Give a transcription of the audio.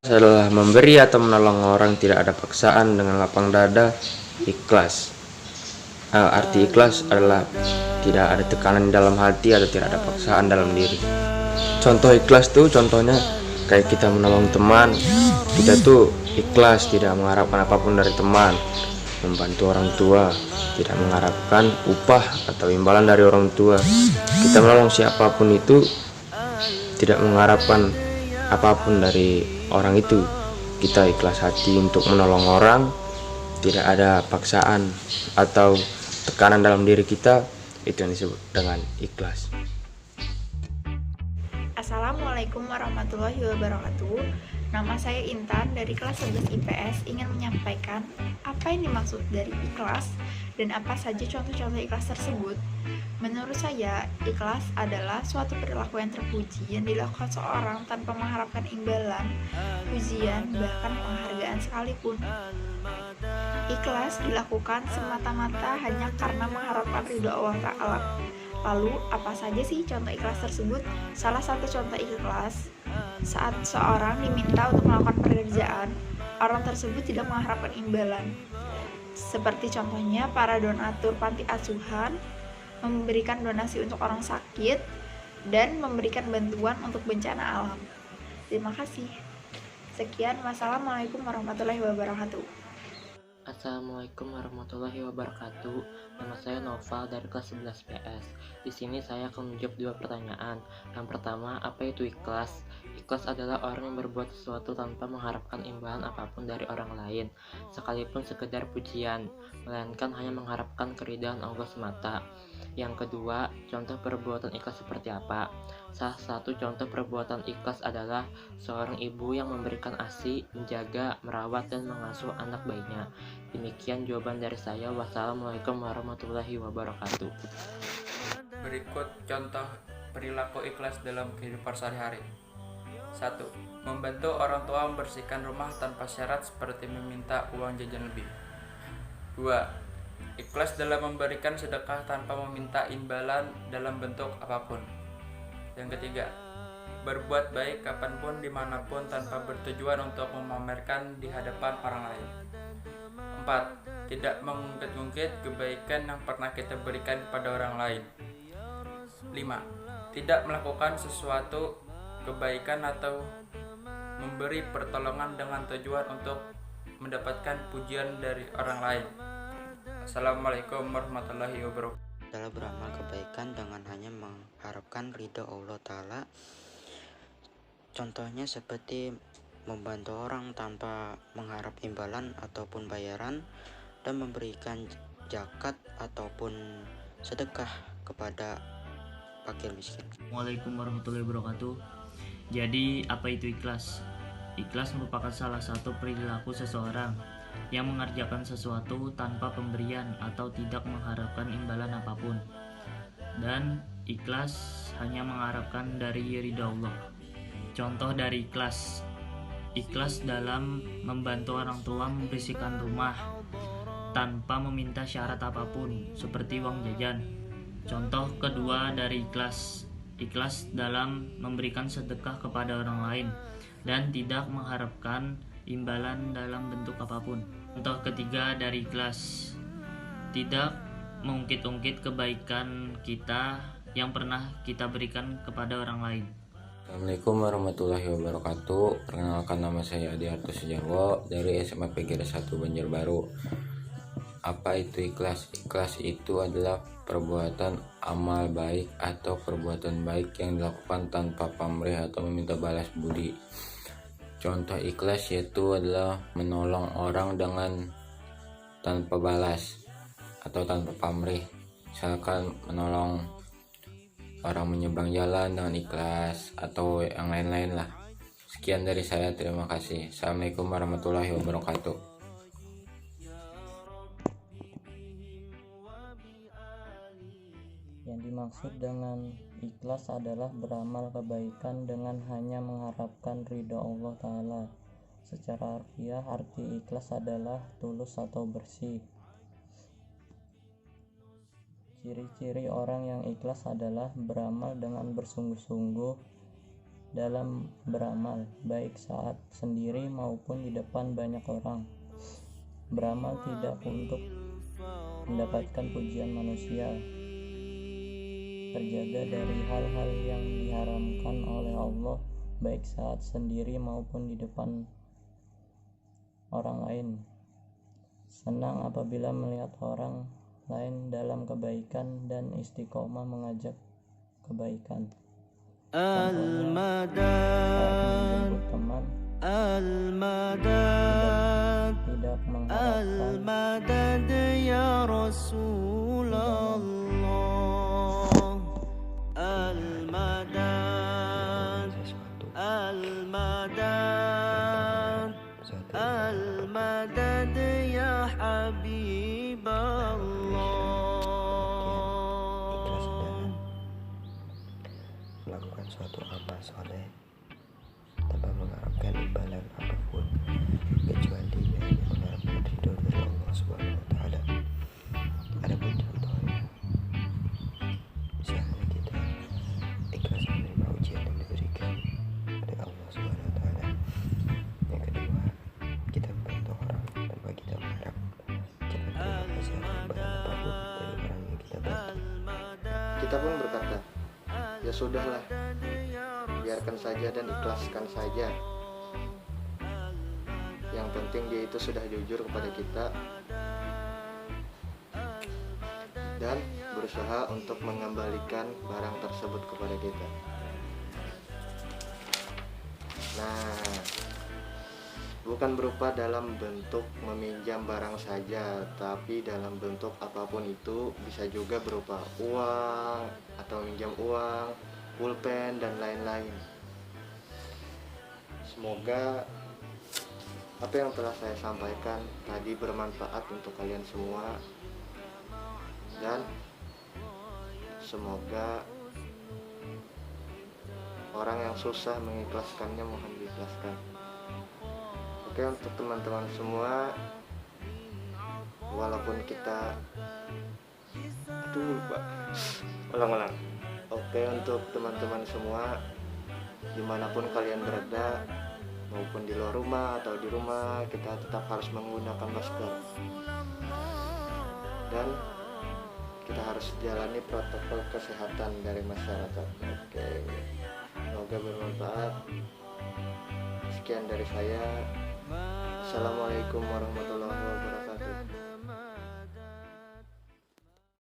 adalah memberi atau menolong orang tidak ada paksaan dengan lapang dada, ikhlas. Arti ikhlas adalah tidak ada tekanan dalam hati atau tidak ada paksaan dalam diri. Contoh ikhlas tuh contohnya kayak kita menolong teman, kita tuh ikhlas tidak mengharapkan apapun dari teman. Membantu orang tua, tidak mengharapkan upah atau imbalan dari orang tua. Kita menolong siapapun itu tidak mengharapkan apapun dari orang itu. Kita ikhlas hati untuk menolong orang, tidak ada paksaan atau tekanan dalam diri kita. Itu yang disebut dengan ikhlas. Assalamualaikum warahmatullahi wabarakatuh. Nama saya Intan dari kelas 11 IPS ingin menyampaikan apa yang dimaksud dari ikhlas dan apa saja contoh-contoh ikhlas tersebut. Menurut saya, ikhlas adalah suatu perilaku yang terpuji yang dilakukan seorang tanpa mengharapkan imbalan, pujian, bahkan penghargaan sekalipun. Ikhlas dilakukan semata-mata hanya karena mengharapkan ridho Allah Ta'ala. Lalu, apa saja sih contoh ikhlas tersebut? Salah satu contoh ikhlas, saat seorang diminta untuk melakukan pekerjaan, orang tersebut tidak mengharapkan imbalan. Seperti contohnya para donatur panti asuhan memberikan donasi untuk orang sakit dan memberikan bantuan untuk bencana alam. Terima kasih. Sekian, wassalamualaikum warahmatullahi wabarakatuh. Assalamualaikum warahmatullahi wabarakatuh. Nama saya Noval dari kelas 11 PS. Di sini saya akan menjawab dua pertanyaan. Yang pertama, apa itu ikhlas? Ikhlas adalah orang yang berbuat sesuatu tanpa mengharapkan imbalan apapun dari orang lain, sekalipun sekedar pujian, melainkan hanya mengharapkan keridhaan Allah semata. Yang kedua, contoh perbuatan ikhlas seperti apa? Salah satu contoh perbuatan ikhlas adalah seorang ibu yang memberikan ASI, menjaga, merawat, dan mengasuh anak bayinya. Demikian jawaban dari saya. Wassalamualaikum warahmatullahi wabarakatuh. Berikut contoh perilaku ikhlas dalam kehidupan sehari-hari. 1. Membantu orang tua membersihkan rumah tanpa syarat seperti meminta uang jajan lebih. 2. Ikhlas dalam memberikan sedekah tanpa meminta imbalan dalam bentuk apapun. Yang ketiga, berbuat baik kapanpun dimanapun tanpa bertujuan untuk memamerkan di hadapan orang lain. 4. Tidak mengungkit-ungkit kebaikan yang pernah kita berikan kepada orang lain. 5. Tidak melakukan sesuatu kebaikan atau memberi pertolongan dengan tujuan untuk mendapatkan pujian dari orang lain. Assalamualaikum warahmatullahi wabarakatuh. Adalah beramal kebaikan dengan hanya mengharapkan ridho Allah Ta'ala. Contohnya seperti membantu orang tanpa mengharap imbalan ataupun bayaran, dan memberikan zakat ataupun sedekah kepada fakir miskin. Assalamualaikum warahmatullahi wabarakatuh. Jadi, apa itu ikhlas? Ikhlas merupakan salah satu perilaku seseorang yang mengerjakan sesuatu tanpa pemberian atau tidak mengharapkan imbalan apapun. Dan ikhlas hanya mengharapkan dari ridha Allah. Contoh dari ikhlas. Ikhlas dalam membantu orang tua membersihkan rumah tanpa meminta syarat apapun seperti uang jajan. Contoh kedua dari ikhlas. Ikhlas dalam memberikan sedekah kepada orang lain dan tidak mengharapkan imbalan dalam bentuk apapun. Contoh ketiga dari ikhlas, tidak mengungkit-ungkit kebaikan kita yang pernah kita berikan kepada orang lain. Assalamualaikum warahmatullahi wabarakatuh. Perkenalkan, nama saya Adi Harto Sujarwo dari SMA PGRI 1 Banjarbaru. Apa itu ikhlas? Ikhlas itu adalah perbuatan amal baik atau perbuatan baik yang dilakukan tanpa pamrih atau meminta balas budi. Contoh ikhlas yaitu adalah menolong orang dengan tanpa balas atau tanpa pamrih. Misalkan menolong orang menyeberang jalan dengan ikhlas atau yang lain-lain lah. Sekian dari saya, terima kasih. Assalamualaikum warahmatullahi wabarakatuh. Yang dimaksud dengan ikhlas adalah beramal kebaikan dengan hanya mengharapkan ridha Allah Ta'ala. Secara harfiah, arti ikhlas adalah tulus atau bersih. Ciri-ciri orang yang ikhlas adalah beramal dengan bersungguh-sungguh, dalam beramal, baik saat sendiri maupun di depan banyak orang. Beramal tidak untuk mendapatkan pujian manusia, terjaga dari hal-hal yang diharamkan oleh Allah, baik saat sendiri maupun di depan orang lain. Senang apabila melihat orang lain dalam kebaikan dan istiqomah mengajak kebaikan. Contohnya, saat menjemput teman, tidak mengharapkan melakukan suatu amal soleh tanpa mengharapkan imbalan apapun kecuali hanya mengharapkan ridho dari Allah Subhanahu wa Ta'ala. Adapun contohnya, misalnya kita ikhlas menerima ujian yang diberikan oleh Allah Subhanahu wa Ta'ala. Yang kedua, kita membantu orang tanpa kita mengharap jangan terima kasih atas imbalan apapun dari orang yang kita bantu. Kita pun berkata, ya sudahlah, biarkan saja dan ikhlaskan saja. Yang penting dia itu sudah jujur kepada kita dan berusaha untuk mengembalikan barang tersebut kepada kita. Nah, bukan berupa dalam bentuk meminjam barang saja, tapi dalam bentuk apapun itu, bisa juga berupa uang atau minjam uang, pulpen, dan lain-lain. Semoga apa yang telah saya sampaikan tadi bermanfaat untuk kalian semua, dan semoga orang yang susah mengikhlaskannya mohon diikhlaskan. Oke, untuk teman-teman semua, walaupun kita ulang. Oke, untuk teman-teman semua, dimanapun kalian berada, maupun di luar rumah atau di rumah, kita tetap harus menggunakan masker dan kita harus jalani protokol kesehatan dari masyarakat. Oke, semoga bermanfaat. Sekian dari saya. Assalamualaikum warahmatullahi wabarakatuh.